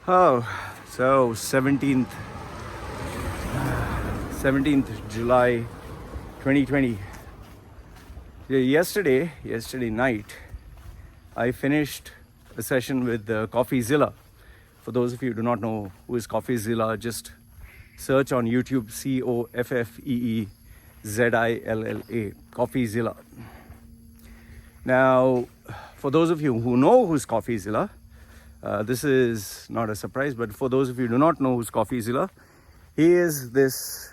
Oh, so 17th July 2020. Yesterday night, I finished a session with CoffeeZilla. For those of you who do not know who is CoffeeZilla, just search on YouTube CoffeeZilla, CoffeeZilla. Now, for those of you who know who's CoffeeZilla, this is not a surprise, but for those of you who do not know who's CoffeeZilla, he is this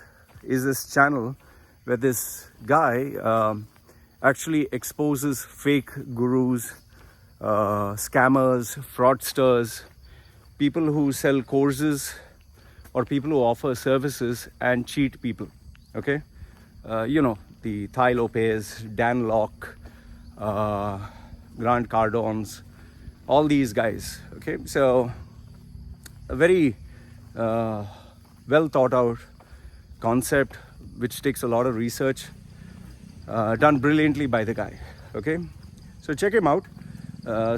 channel where this guy actually exposes fake gurus, scammers, fraudsters, people who sell courses or people who offer services and cheat people. Okay, the Tai Lopez, Dan Locke, Grant Cardone's, all these guys. Okay, so a very well thought out concept which takes a lot of research, done brilliantly by the guy. Okay, so check him out.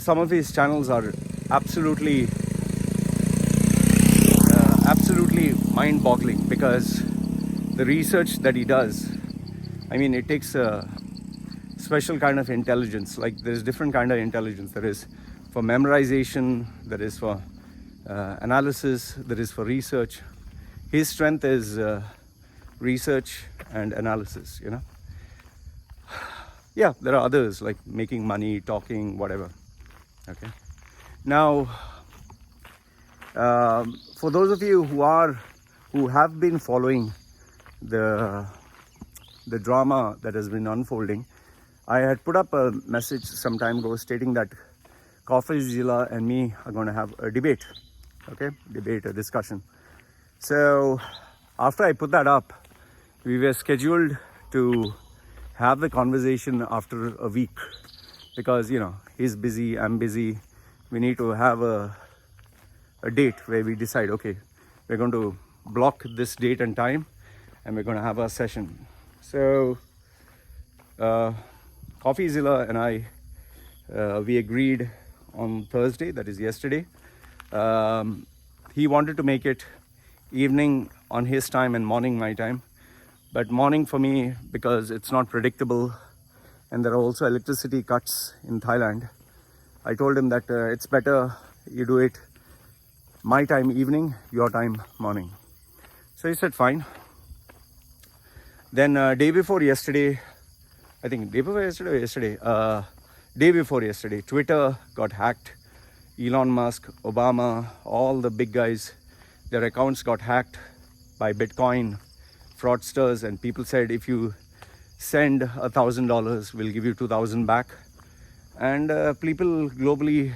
Some of his channels are absolutely mind-boggling because the research that he does, I mean, it takes a special kind of intelligence. Like, there's different kind of intelligence. There is for memorization, there is for analysis, there is for research. His strength is research and analysis, Yeah, there are others like making money, talking, whatever. Okay. Now, for those of you who have been following the drama that has been unfolding, I had put up a message some time ago stating that CoffeeZilla and me are going to have a debate. Okay, a discussion. So after I put that up, we were scheduled to have the conversation after a week because he's busy, I'm busy. We need to have a date where we decide, okay, we're going to block this date and time and we're going to have a session. So CoffeeZilla and I, we agreed on Thursday, that is yesterday. He wanted to make it evening on his time and morning my time, but morning for me because it's not predictable and there are also electricity cuts in Thailand. I told him that it's better you do it my time evening, your time morning. So he said fine. Then day before yesterday, Twitter got hacked. Elon Musk, Obama, all the big guys, their accounts got hacked by Bitcoin fraudsters, and people said if you send $1,000, we'll give you 2,000 back. And people globally,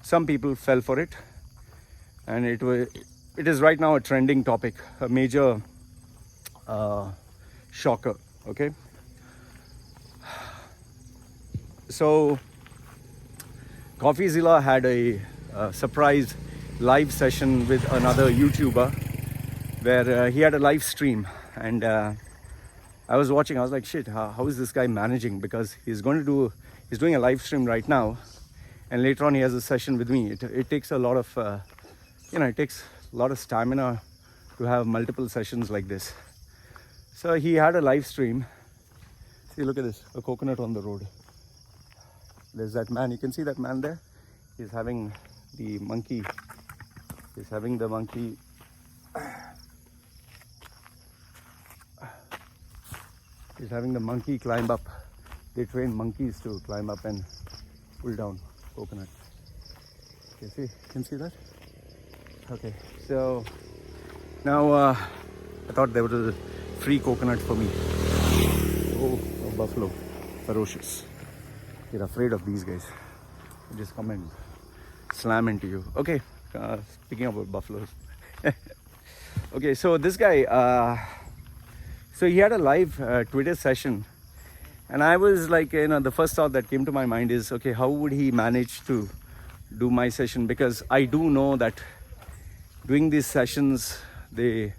some people fell for it, and it is right now a trending topic, a major shocker. Okay. So CoffeeZilla had a surprise live session with another YouTuber where he had a live stream, and I was watching. I was like, shit, how is this guy managing? Because he's doing a live stream right now, and later on he has a session with me. It takes a lot of stamina to have multiple sessions like this. So he had a live stream. See, look at this, a coconut on the road. There's that man, you can see that man there. He's having the monkey. He's having the monkey. He's having the monkey climb up. They train monkeys to climb up and pull down coconut. Can see that? Okay, so now I thought there was a free coconut for me. Oh, a buffalo, ferocious. You're afraid of these guys. They just come and slam into you. Okay, speaking about buffaloes. Okay, so this guy, so he had a live Twitter session, and I was like, the first thought that came to my mind is, okay, how would he manage to do my session? Because I do know that doing these sessions, they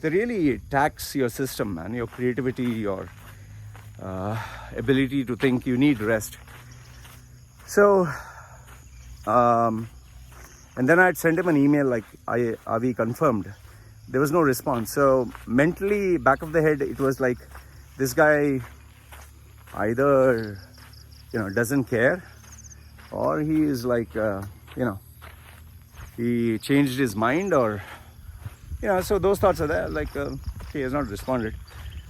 really tax your system, man, your creativity, your ability to think. You need rest. So And then I had sent him an email like, are we confirmed? There was no response. So mentally, back of the head, it was like, this guy either, doesn't care, or he is like, he changed his mind, or, so those thoughts are there, like, he has not responded.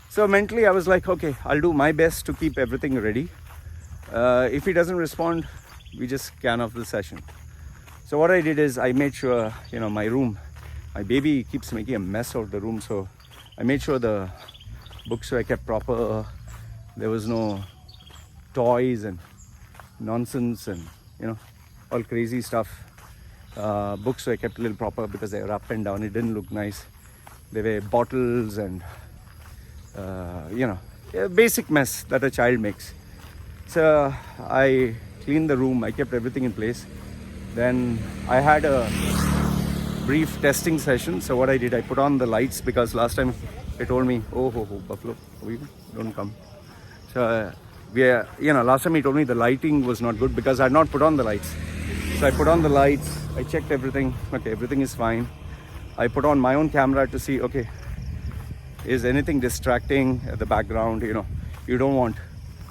So mentally, I was like, okay, I'll do my best to keep everything ready. If he doesn't respond, we just scan off the session. So what I did is I made sure, my room, my baby keeps making a mess out of the room. So I made sure the books were kept proper. There was no toys and nonsense and, all crazy stuff. Books were kept a little proper because they were up and down. It didn't look nice. There were bottles and, a basic mess that a child makes. So I cleaned the room. I kept everything in place. Then I had a brief testing session. So what I did, I put on the lights because last time they told me, oh, Buffalo, don't come. So last time he told me the lighting was not good because I had not put on the lights. So I put on the lights. I checked everything. Okay, everything is fine. I put on my own camera to see, okay, is anything distracting at the background? You don't want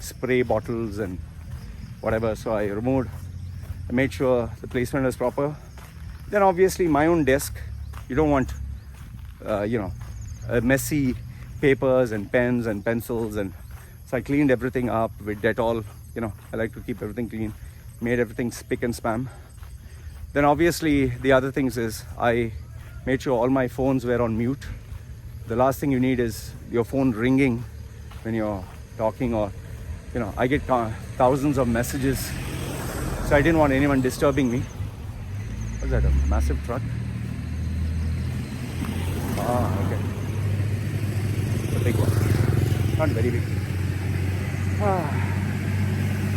spray bottles and whatever. So I made sure the placement was proper. Then obviously my own desk, you don't want, messy papers and pens and pencils. And so I cleaned everything up with Dettol. I like to keep everything clean. Made everything spick and span. Then obviously the other things is I made sure all my phones were on mute. The last thing you need is your phone ringing when you're talking, or, I get thousands of messages. So I didn't want anyone disturbing me. What's that, a massive truck? Ah, okay. The big one. Not very big.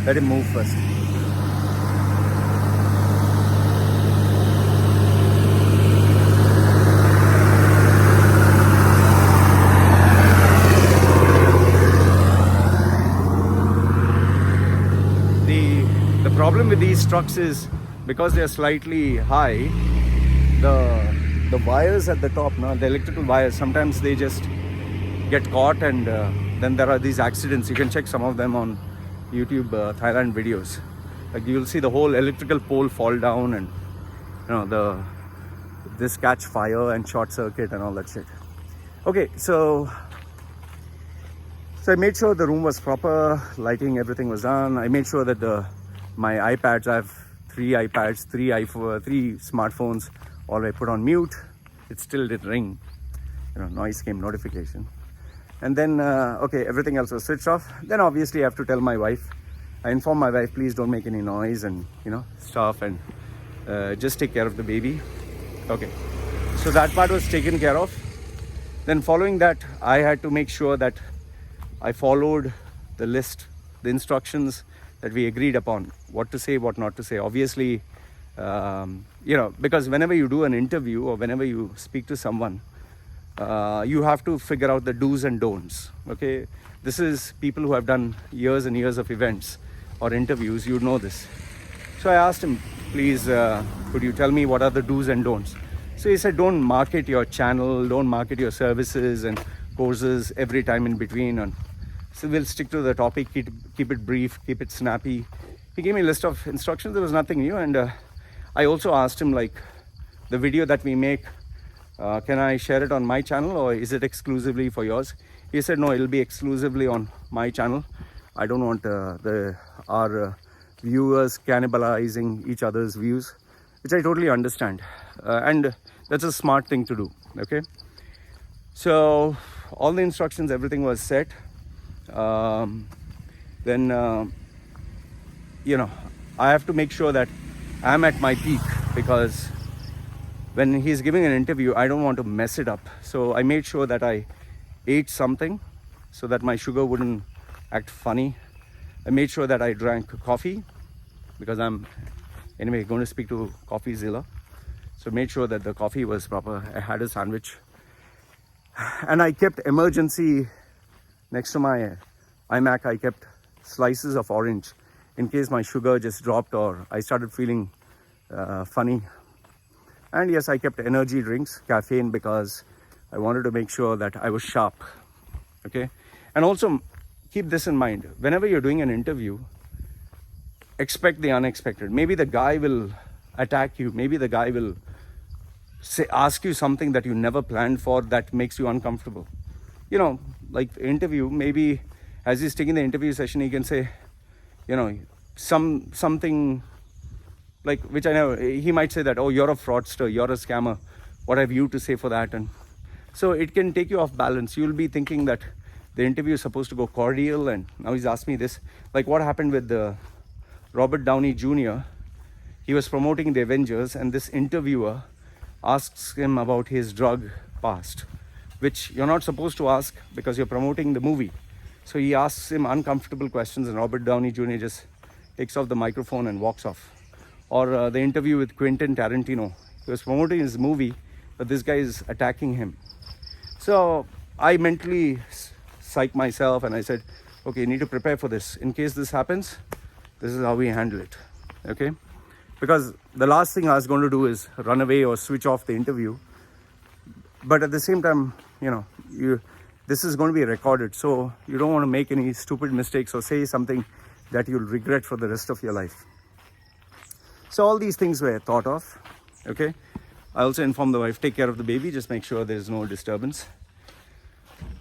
Let him move first. The problem with these trucks is because they're slightly high, the wires at the top, the electrical wires, sometimes they just get caught, and then there are these accidents. You can check some of them on YouTube, Thailand videos. Like you'll see the whole electrical pole fall down, and this catch fire and short circuit and all that shit. Okay, so I made sure the room was proper, lighting, everything was done. I made sure that my iPads, I have 3 iPads, 3 smartphones, all I put on mute. It still did ring, noise came, notification. And then, okay, everything else was switched off. Then obviously I have to tell my wife. I inform my wife, please don't make any noise and, stuff, and just take care of the baby. Okay, so that part was taken care of. Then following that, I had to make sure that I followed the list, the instructions that we agreed upon, what to say, what not to say. Obviously, because whenever you do an interview or whenever you speak to someone, you have to figure out the do's and don'ts. Okay, this is people who have done years and years of events or interviews. You know this. So I asked him, please, could you tell me what are the do's and don'ts? So he said, don't market your channel, don't market your services and courses every time in between. And so we'll stick to the topic, keep it brief, keep it snappy. He gave me a list of instructions. There was nothing new. And I also asked him, like, the video that we make, can I share it on my channel or is it exclusively for yours? He said, no, it'll be exclusively on my channel. I don't want our viewers cannibalizing each other's views, which I totally understand. And that's a smart thing to do, okay? So all the instructions, everything was set. Then, I have to make sure that I'm at my peak, because when he's giving an interview, I don't want to mess it up. So I made sure that I ate something so that my sugar wouldn't act funny. I made sure that I drank coffee because I'm anyway going to speak to CoffeeZilla. So made sure that the coffee was proper. I had a sandwich. And I kept emergency next to my iMac. I kept slices of orange in case my sugar just dropped or I started feeling funny. And yes, I kept energy drinks, caffeine, because I wanted to make sure that I was sharp. Okay. And also keep this in mind. Whenever you're doing an interview, expect the unexpected. Maybe the guy will attack you. Maybe the guy will ask you something that you never planned for that makes you uncomfortable. You know, like interview, maybe as he's taking the interview session, he can say, you know, something like, which I know, he might say that, oh, you're a fraudster, you're a scammer. What have you to say for that? And so it can take you off balance. You'll be thinking that the interview is supposed to go cordial, and now he's asked me this. Like what happened with Robert Downey Jr. He was promoting the Avengers, and this interviewer asks him about his drug past, which you're not supposed to ask because you're promoting the movie. So he asks him uncomfortable questions, and Robert Downey Jr. just takes off the microphone and walks off. Or the interview with Quentin Tarantino. He was promoting his movie, but this guy is attacking him. So I mentally psyched myself and I said, okay, you need to prepare for this. In case this happens, this is how we handle it. Okay? Because the last thing I was going to do is run away or switch off the interview. But at the same time, you know, this is going to be recorded. So you don't want to make any stupid mistakes or say something that you'll regret for the rest of your life. So all these things were thought of. Okay. I also informed the wife, take care of the baby, just make sure there is no disturbance.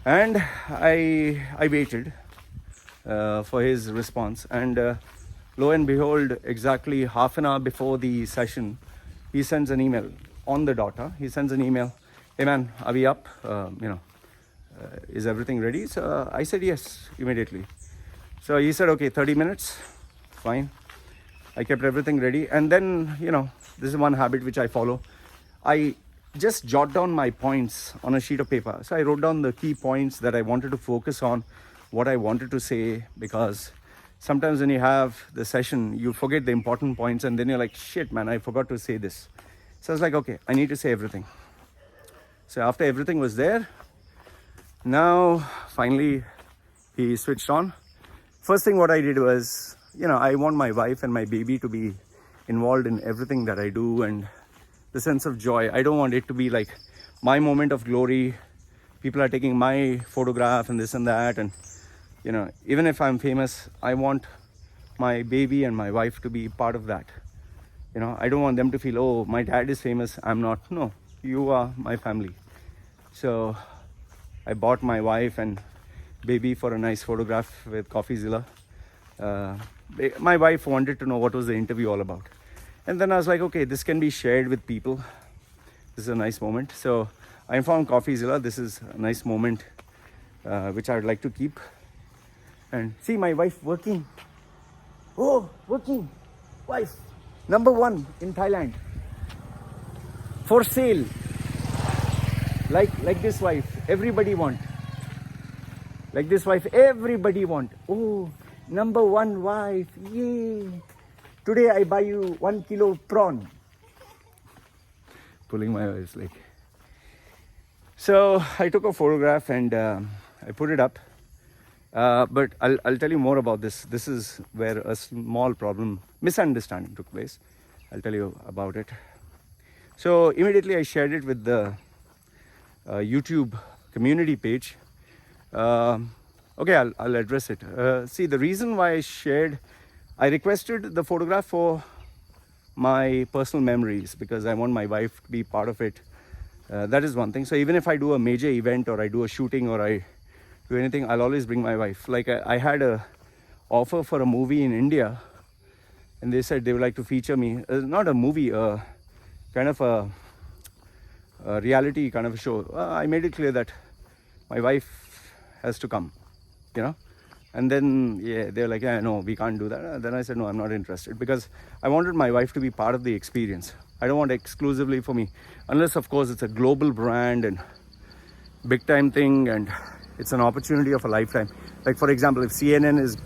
And I waited for his response. And lo and behold, exactly half an hour before the session, he sends an email on the dot. He sends an email, hey man, are we up? Is everything ready? So I said yes, immediately. So he said, okay, 30 minutes, fine. I kept everything ready. And then, you know, this is one habit which I follow. I just jot down my points on a sheet of paper. So I wrote down the key points that I wanted to focus on, what I wanted to say, because sometimes when you have the session, you forget the important points and then you're like, shit, man, I forgot to say this. So I was like, okay, I need to say everything. So after everything was there, now finally he switched on. First thing what I did was, you know, I want my wife and my baby to be involved in everything that I do, and the sense of joy. I don't want it to be like my moment of glory. People are taking my photograph and this and that. And, you know, even if I'm famous, I want my baby and my wife to be part of that. You know, I don't want them to feel, oh, my dad is famous, I'm not. No, you are my family. So I bought my wife and baby for a nice photograph with CoffeeZilla. My wife wanted to know what was the interview all about. And then I was like, okay, this can be shared with people. This is a nice moment. So I informed CoffeeZilla, this is a nice moment which I would like to keep. And see my wife working. Oh, working. Wife. #1 in Thailand. For sale. Like this wife. Everybody want. Like this wife. Everybody want. Oh, #1 wife. Yay. Today I buy you 1 kilo prawn. Pulling my eyes like. So I took a photograph and I put it up. But I'll tell you more about this. This is where a small misunderstanding took place. I'll tell you about it. So immediately I shared it with the YouTube community page. Okay, I'll address it. See, the reason why I requested the photograph for my personal memories because I want my wife to be part of it. That is one thing. So even if I do a major event or I do a shooting or I do anything, I'll always bring my wife. Like I had a offer for a movie in India and they said they would like to feature me. Not a movie, kind of a reality kind of a show. I made it clear that my wife has to come, you know. And then, yeah, they're like, yeah, no, we can't do that. And then I said, no, I'm not interested because I wanted my wife to be part of the experience. I don't want it exclusively for me, unless, of course, it's a global brand and big time thing and it's an opportunity of a lifetime. Like, for example, if CNN is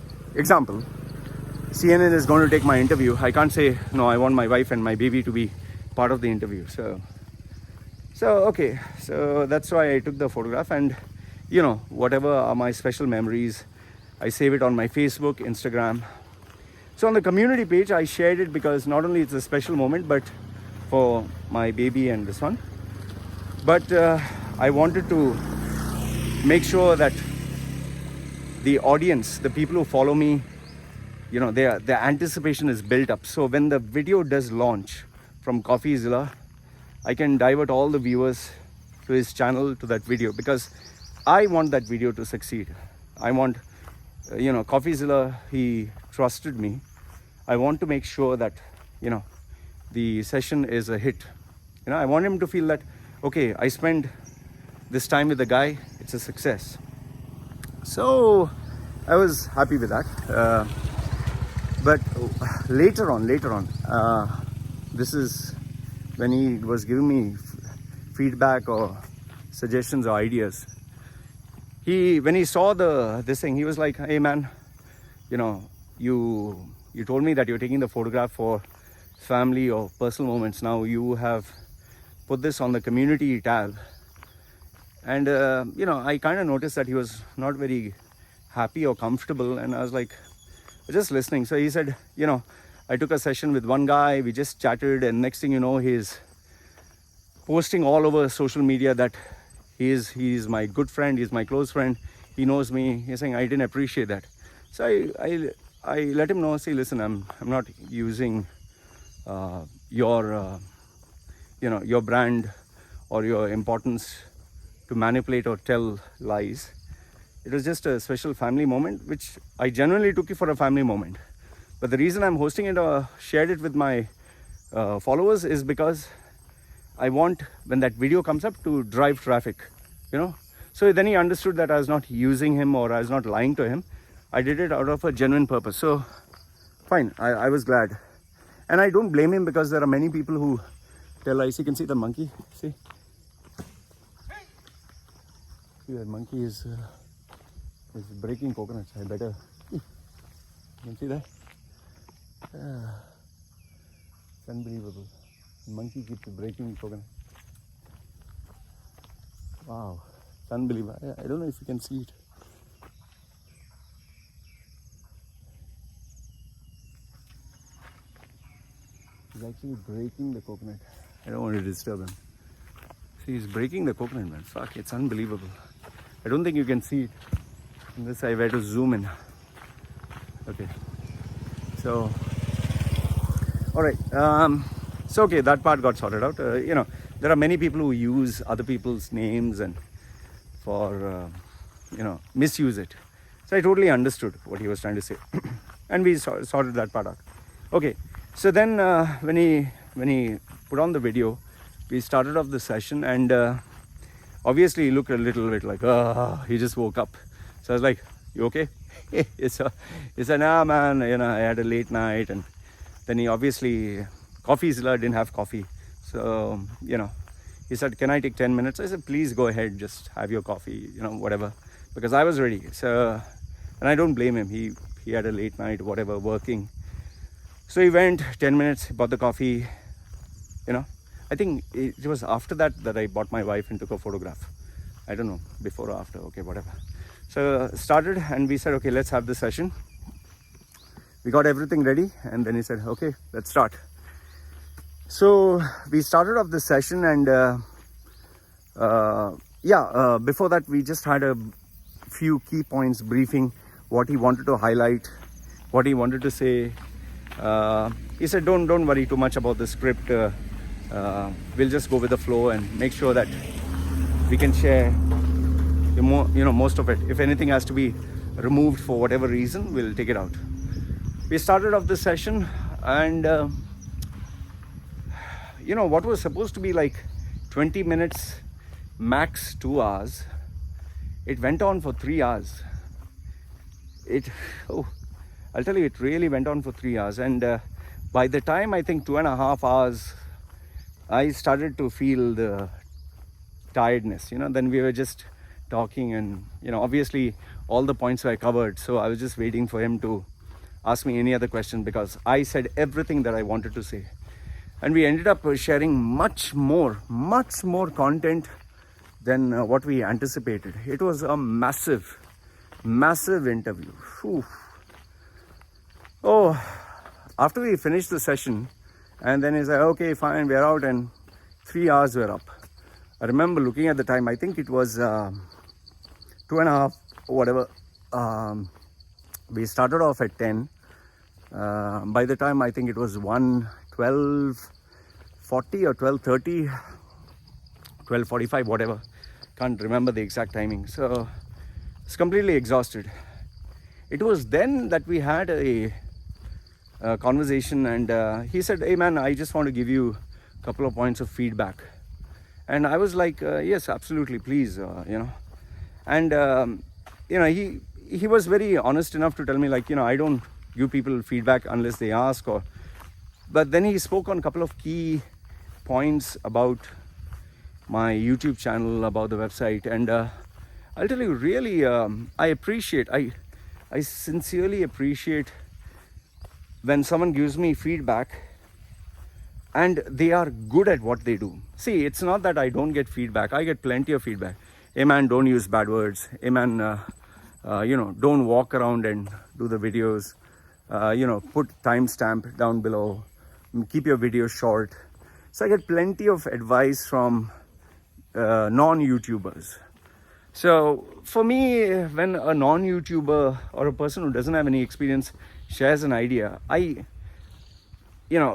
going to take my interview, I can't say, no, I want my wife and my baby to be part of the interview. So okay, so that's why I took the photograph and, you know, whatever are my special memories, I save it on my Facebook, Instagram. So on the community page, I shared it because not only it's a special moment, but for my baby and this one. But I wanted to make sure that the audience, the people who follow me, you know, their anticipation is built up. So when the video does launch from CoffeeZilla, I can divert all the viewers to his channel, to that video, because I want that video to succeed. I want, you know, CoffeeZilla, he trusted me. I want to make sure that, you know, the session is a hit. You know, I want him to feel that, okay, I spent this time with the guy, it's a success. So I was happy with that. But later on, this is when he was giving me feedback or suggestions or ideas. When he saw this thing, he was like, hey man, you know, you told me that you're taking the photograph for family or personal moments. Now you have put this on the community tab. And, you know, I kind of noticed that he was not very happy or comfortable. And I was like, just listening. So he said, you know, I took a session with one guy, we just chatted, and next thing you know, he's posting all over social media that he's my good friend, he's my close friend, he knows me. He's saying, I didn't appreciate that. So I let him know, see, listen, I'm not using your you know, your brand or your importance to manipulate or tell lies. It was just a special family moment, which I genuinely took it for a family moment. But the reason I'm hosting it or shared it with my followers is because I want, when that video comes up, to drive traffic, you know. So then he understood that I was not using him or I was not lying to him. I did it out of a genuine purpose. So fine, I was glad. And I don't blame him, because there are many people who tell lies. You can see the monkey, see that monkey is breaking coconuts. I better, you can see that. It's unbelievable. The monkey keeps breaking coconut. Wow, it's unbelievable. I don't know if you can see it. He's actually breaking the coconut. I don't want to disturb him. See, he's breaking the coconut, man. Fuck, it's unbelievable. I don't think you can see it. Unless I were to zoom in. Okay. So, alright. So, okay, that part got sorted out. You know, there are many people who use other people's names and for, you know, misuse it. So I totally understood what he was trying to say. And we sorted that part out. Okay. So then when he put on the video, we started off the session, and obviously he looked a little bit like, he just woke up. So I was like, you okay? He said, nah man, you know, I had a late night. And then he obviously, CoffeeZilla didn't have coffee. So, you know, he said, can I take 10 minutes? I said, please go ahead, just have your coffee, you know, whatever. Because I was ready. So, and I don't blame him. He had a late night, whatever, working. So he went 10 minutes, bought the coffee, you know. I think it was after that I bought my wife and took a photograph. I don't know, before or after, okay, whatever. So started, and we said, okay, let's have the session. We got everything ready, and then he said, okay, let's start. So we started off the session, and before that we just had a few key points briefing, what he wanted to highlight, what he wanted to say. He said, don't worry too much about the script. We'll just go with the flow and make sure that we can share most of it. If anything has to be removed for whatever reason, we'll take it out. We started off the session, and what was supposed to be like 20 minutes, max 2 hours, it went on for 3 hours. I'll tell you, it really went on for 3 hours. And by the time, I think 2.5 hours, I started to feel the tiredness. Then we were just talking, and obviously all the points were covered. So I was just waiting for him to ask me any other question, because I said everything that I wanted to say. And we ended up sharing much more content than what we anticipated. It was a massive interview. Whew. After we finished the session, And then he's like, okay, fine, we're out, and 3 hours we're up. I remember looking at the time, I think it was 2.5 or whatever. We started off at 10. By the time I think it was 12:40 or 12:30, 12:45, whatever. Can't remember the exact timing. So it's completely exhausted. It was then that we had a conversation, and he said, hey man, I just want to give you a couple of points of feedback. And I was like, yes, absolutely, please, And he was very honest enough to tell me, like, I don't give people feedback unless they ask. But then he spoke on a couple of key points about my YouTube channel, about the website, and I'll tell you, really, I sincerely appreciate when someone gives me feedback and they are good at what they do. See, it's not that I don't get feedback. I get plenty of feedback. Hey man, don't use bad words. Hey man, don't walk around and do the videos. Put timestamp down below. Keep your videos short. So I get plenty of advice from non-YouTubers. So for me, when a non-YouTuber or a person who doesn't have any experience shares an idea,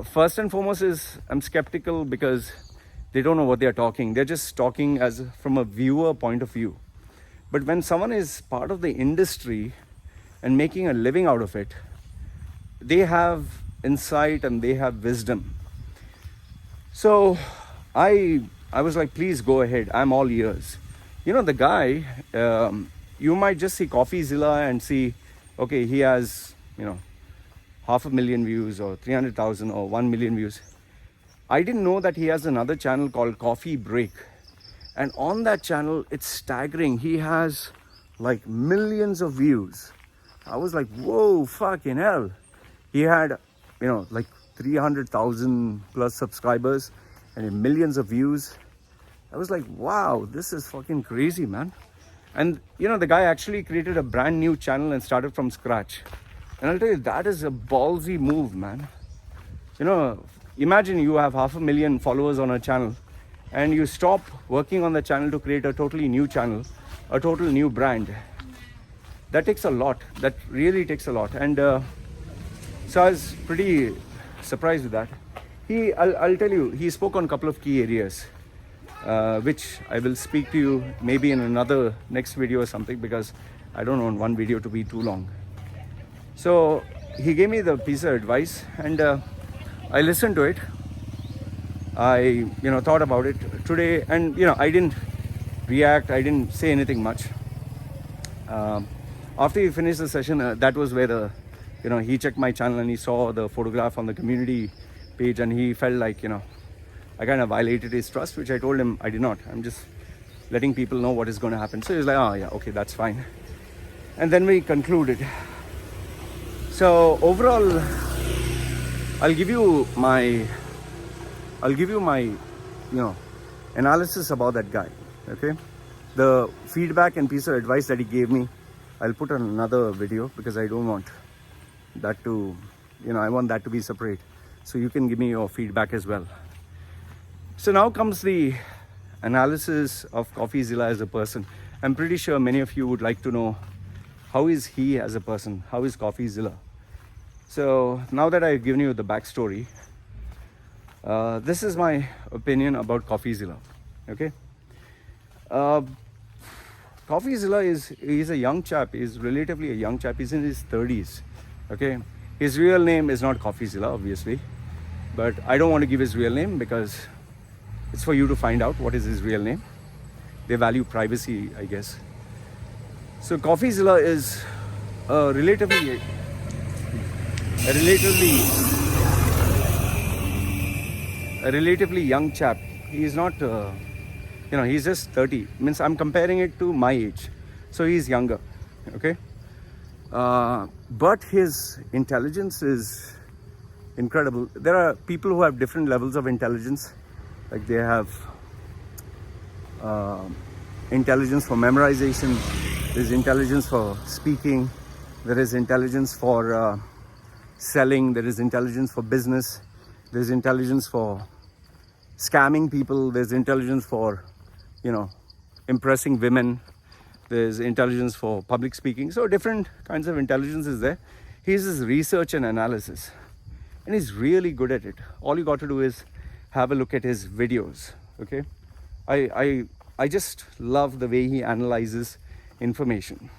first and foremost I'm skeptical, because they don't know what they're talking. They're just talking from a viewer point of view. But when someone is part of the industry and making a living out of it, they have insight and they have wisdom. So I was like, please go ahead. I'm all ears. The guy, you might just see CoffeeZilla and see, okay, he has, 500,000 views or 300,000 or 1 million views. I didn't know that he has another channel called Coffee Break. And on that channel, it's staggering. He has like millions of views. I was like, whoa, fucking hell. He had, like 300,000 plus subscribers and millions of views. I was like, wow, this is fucking crazy, man. And, the guy actually created a brand new channel and started from scratch. And I'll tell you, that is a ballsy move, man. Imagine you have 500,000 followers on a channel and you stop working on the channel to create a totally new channel, a total new brand. That takes a lot. That really takes a lot. And so I was pretty surprised with that. I'll tell you, he spoke on a couple of key areas, which I will speak to you maybe in another next video or something, because I don't want one video to be too long. So he gave me the piece of advice, and I listened to it. I thought about it today, and I didn't react. I didn't say anything much. After he finished the session, that was where he checked my channel and he saw the photograph on the community page, and he felt like I kind of violated his trust, which I told him I did not. I'm just letting people know what is going to happen. So he was like, oh yeah, okay, that's fine. And then we concluded. So overall, I'll give you my analysis about that guy. Okay, the feedback and piece of advice that he gave me, I'll put on another video, because I don't want that to, I want that to be separate. So you can give me your feedback as well. So now comes the analysis of CoffeeZilla as a person. I'm pretty sure many of you would like to know, how is he as a person? How is CoffeeZilla? So now that I've given you the backstory, this is my opinion about CoffeeZilla. Okay, CoffeeZilla he's a young chap. He's relatively a young chap. He's in his 30s. Okay, his real name is not CoffeeZilla, obviously, but I don't want to give his real name, because it's for you to find out what is his real name. They value privacy, I guess. So CoffeeZilla is a relatively young chap. He's not, he's just 30. Means I'm comparing it to my age. So he's younger, okay? But his intelligence is incredible. There are people who have different levels of intelligence. Like they have intelligence for memorization, there's intelligence for speaking, there is intelligence for selling, there is intelligence for business, There's intelligence for scamming people. There's intelligence for, impressing women. There's intelligence for public speaking. So different kinds of intelligence is there. He's his research and analysis, and he's really good at it. All you got to do is have a look at his videos. Okay, I just love the way he analyzes information.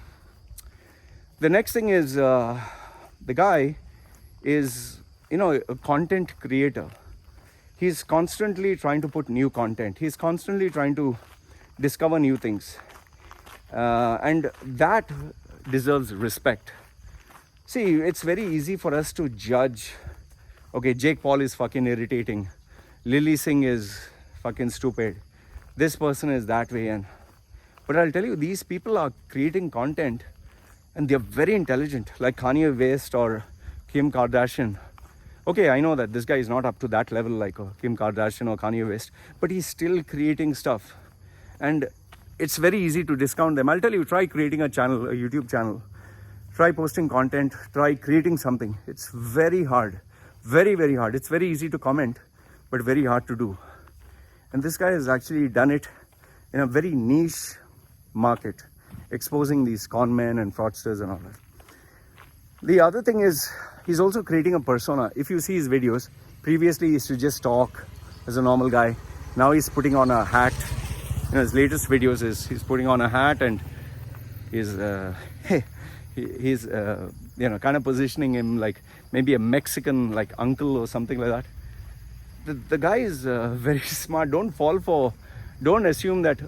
The next thing is the guy is a content creator. He's constantly trying to put new content. He's constantly trying to discover new things, and that deserves respect. See, it's very easy for us to judge. Okay, Jake Paul is fucking irritating. Lily Singh is fucking stupid. This person is that way. But I'll tell you, these people are creating content and they're very intelligent, like Kanye West or Kim Kardashian. Okay, I know that this guy is not up to that level like Kim Kardashian or Kanye West, but he's still creating stuff. And it's very easy to discount them. I'll tell you, try creating a channel, a YouTube channel. Try posting content, try creating something. It's very hard, very, very hard. It's very easy to comment, but very hard to do. And this guy has actually done it in a very niche market, exposing these con men and fraudsters and all that. The other thing is, he's also creating a persona. If you see his videos, previously he used to just talk as a normal guy. Now he's putting on a hat. His latest videos is he's putting on a hat and he's kind of positioning him like maybe a Mexican like uncle or something like that. The guy is very smart. Don't assume that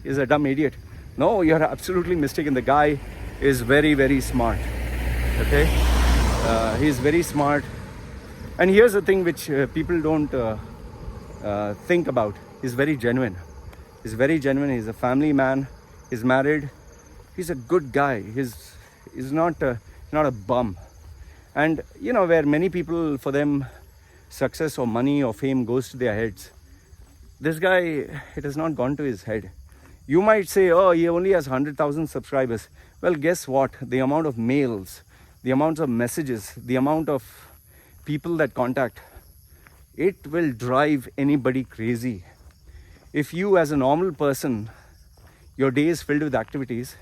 he's a dumb idiot. No, you're absolutely mistaken. The guy is very, very smart. Okay, he's very smart. And here's the thing which people don't think about. He's very genuine. He's very genuine. He's a family man. He's married. He's a good guy. He's not a bum. And where many people, for them, success or money or fame goes to their heads, this guy, it has not gone to his head. You might say, oh, he only has 100,000 subscribers. Well, guess what? The amount of mails, the amount of messages, the amount of people that contact, it will drive anybody crazy. If you, as a normal person, your day is filled with activities,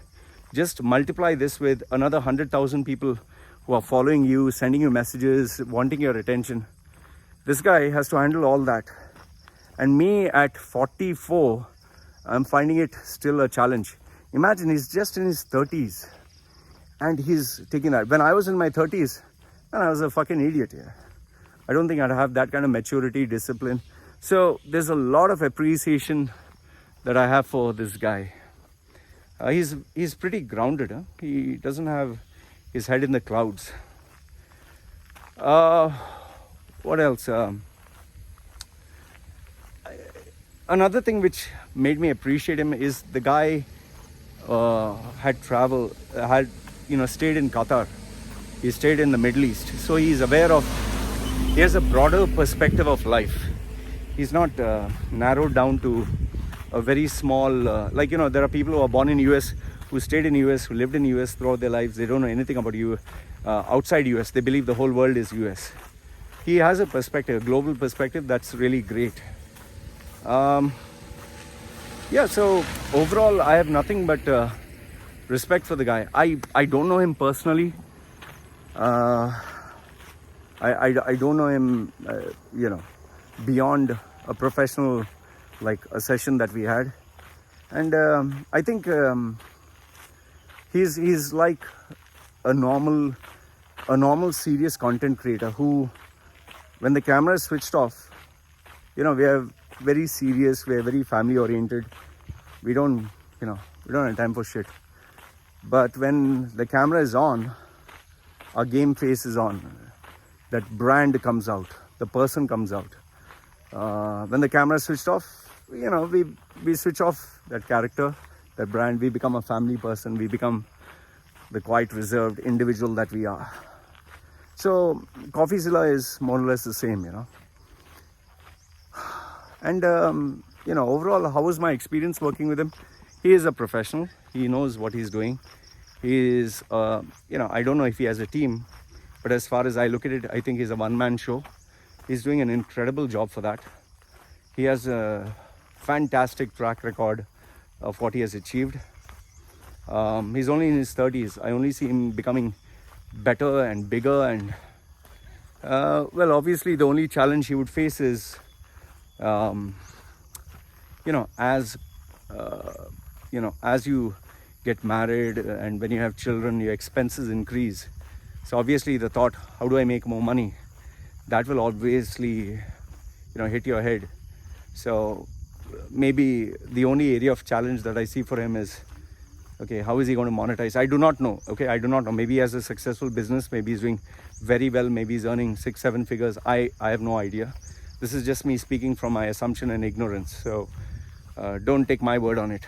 just multiply this with another 100,000 people who are following you, sending you messages, wanting your attention. This guy has to handle all that. And me at 44, I'm finding it still a challenge. Imagine, he's just in his 30s and he's taking that. When I was in my 30s, man, I was a fucking idiot. Yeah. I don't think I'd have that kind of maturity, discipline. So there's a lot of appreciation that I have for this guy. He's pretty grounded. Huh? He doesn't have his head in the clouds. What else? Another thing which made me appreciate him is the guy had stayed in Qatar. He stayed in the Middle East. So he has a broader perspective of life. He's not narrowed down to a very small, there are people who are born in US, who stayed in US, who lived in US throughout their lives. They don't know anything about outside US. They believe the whole world is US. He has a perspective, a global perspective, that's really great. So overall, I have nothing but respect for the guy. I don't know him personally. I don't know him, beyond a professional, like a session that we had. And I think he's like a normal serious content creator who, when the camera is switched off, we are very serious, we are very family oriented. We don't have time for shit. But when the camera is on, our game face is on. That brand comes out, the person comes out. When the camera is switched off, we switch off that character, that brand. We become a family person. We become the quiet, reserved individual that we are. So CoffeeZilla is more or less the same, And overall, how was my experience working with him? He is a professional. He knows what he's doing. He is, I don't know if he has a team, but as far as I look at it, I think he's a one-man show. He's doing an incredible job for that. He has a fantastic track record of what he has achieved. He's only in his 30s. I only see him becoming better and bigger, and well, obviously the only challenge he would face is as you get married and when you have children, your expenses increase. So obviously the thought, how do I make more money, that will obviously hit your head. So maybe the only area of challenge that I see for him is, okay, how is he going to monetize? I do not know. Okay, I do not know. Maybe he has a successful business, maybe he's doing very well, maybe he's earning 6-7 figures. I have no idea. This is just me speaking from my assumption and ignorance, so don't take my word on it.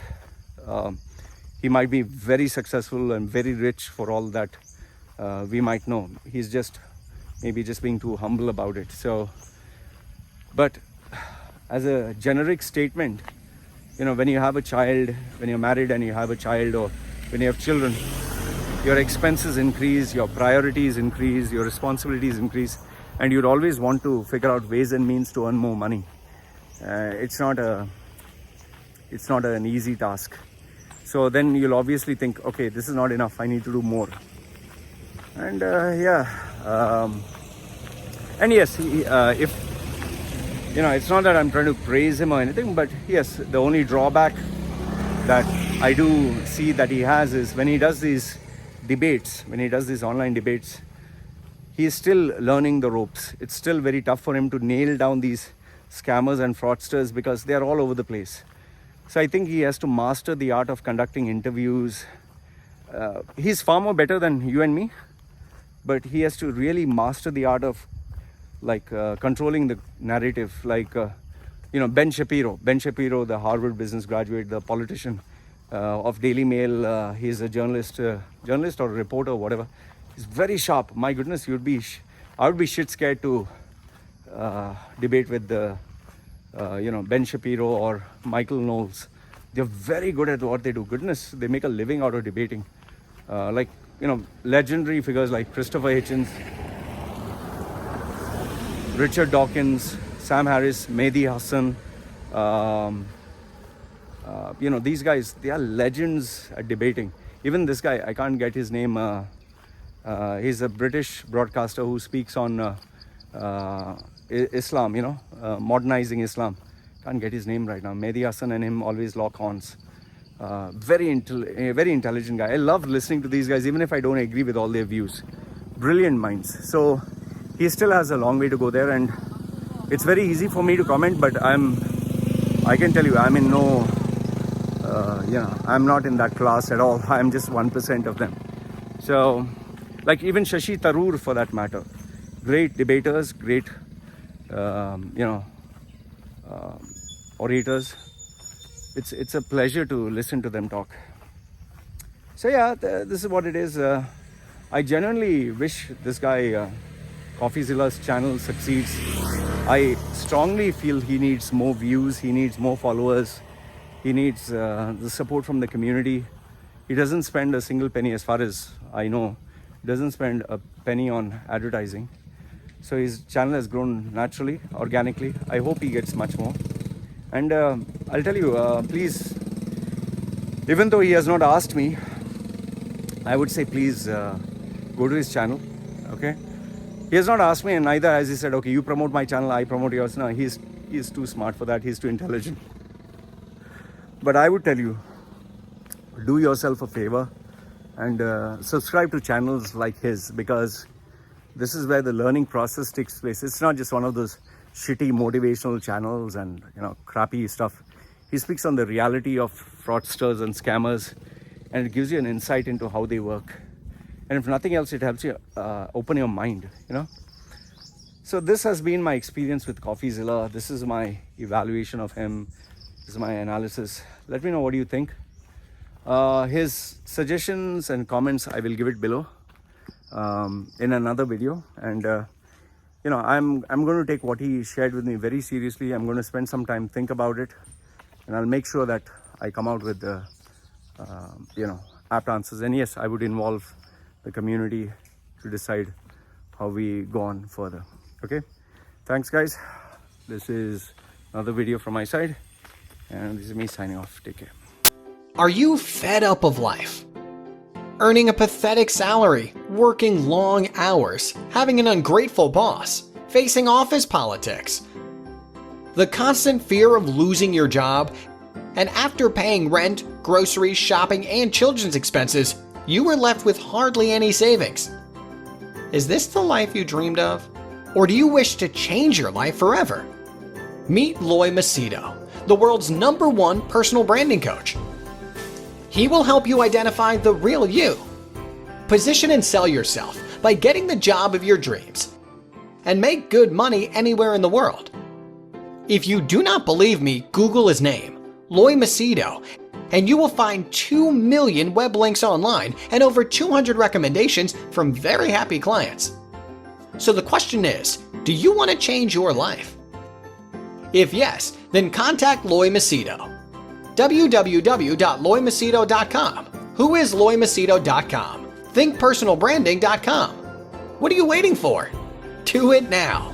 He might be very successful and very rich for all that we might know. He's just maybe just being too humble about it. So, but as a generic statement, when you have a child, when you're married and you have a child, or when you have children, your expenses increase, your priorities increase, your responsibilities increase, and you'd always want to figure out ways and means to earn more money. It's not an easy task. So then you'll obviously think, okay, this is not enough, I need to do more. And and yes, if it's not that I'm trying to praise him or anything, but yes, the only drawback that I do see that he has is when he does these debates, when he does these online debates, he is still learning the ropes. It's still very tough for him to nail down these scammers and fraudsters because they are all over the place. So I think he has to master the art of conducting interviews. He's far more better than you and me, but he has to really master the art of controlling the narrative. Ben Shapiro, the Harvard business graduate, the politician of Daily Mail. He's a journalist or reporter, whatever. He's very sharp. My goodness, I would be shit scared to debate with Ben Shapiro or Michael Knowles. They're very good at what they do. Goodness, they make a living out of debating. Legendary figures like Christopher Hitchens, Richard Dawkins, Sam Harris, Mehdi Hassan. These guys, they are legends at debating. Even this guy, I can't get his name. He's a British broadcaster who speaks on Islam, modernizing Islam. Can't get his name right now. Mehdi Hassan and him always lock horns. Very intelligent guy. I love listening to these guys, even if I don't agree with all their views. Brilliant minds. So he still has a long way to go there, and it's very easy for me to comment, but I can tell you, I'm in no, I'm not in that class at all. I'm just 1% of them. So, even Shashi Tharoor for that matter, great debaters, great, orators. It's a pleasure to listen to them talk. So yeah, this is what it is. I genuinely wish this guy, CoffeeZilla's channel succeeds. I strongly feel he needs more views, he needs more followers, he needs the support from the community. He doesn't spend a single penny, as far as I know, doesn't spend a penny on advertising. So his channel has grown naturally, organically. I hope he gets much more. And I'll tell you, please, even though he has not asked me, I would say please go to his channel, okay? He has not asked me, and neither has he said, okay, you promote my channel, I promote yours. No, he's too smart for that, he's too intelligent. But I would tell you, do yourself a favor and subscribe to channels like his, because this is where the learning process takes place. It's not just one of those shitty motivational channels and crappy stuff. He speaks on the reality of fraudsters and scammers, and it gives you an insight into how they work. And if nothing else, it helps you open your mind, So this has been my experience with CoffeeZilla. This is my evaluation of him. This is my analysis. Let me know what you think. His suggestions and comments, I will give it below in another video. And I'm going to take what he shared with me very seriously. I'm going to spend some time, think about it, and I'll make sure that I come out with the apt answers. And yes, I would involve the community to decide how we go on further. Okay, Thanks, guys. This is another video from my side, and this is me signing off. Take care. Are you fed up of life? Earning a pathetic salary, working long hours, having an ungrateful boss, facing office politics, the constant fear of losing your job, and after paying rent, groceries, shopping, and children's expenses, you were left with hardly any savings. Is this the life you dreamed of? Or do you wish to change your life forever? Meet Loy Macedo, the world's #1 personal branding coach. He will help you identify the real you, position and sell yourself by getting the job of your dreams, and make good money anywhere in the world. If you do not believe me, Google his name, Loy Macedo, and you will find 2 million web links online and over 200 recommendations from very happy clients. So the question is, do you want to change your life? If yes, then contact Loy Macedo. www.loymacedo.com. Who is loymacedo.com? Thinkpersonalbranding.com. What are you waiting for? Do it now.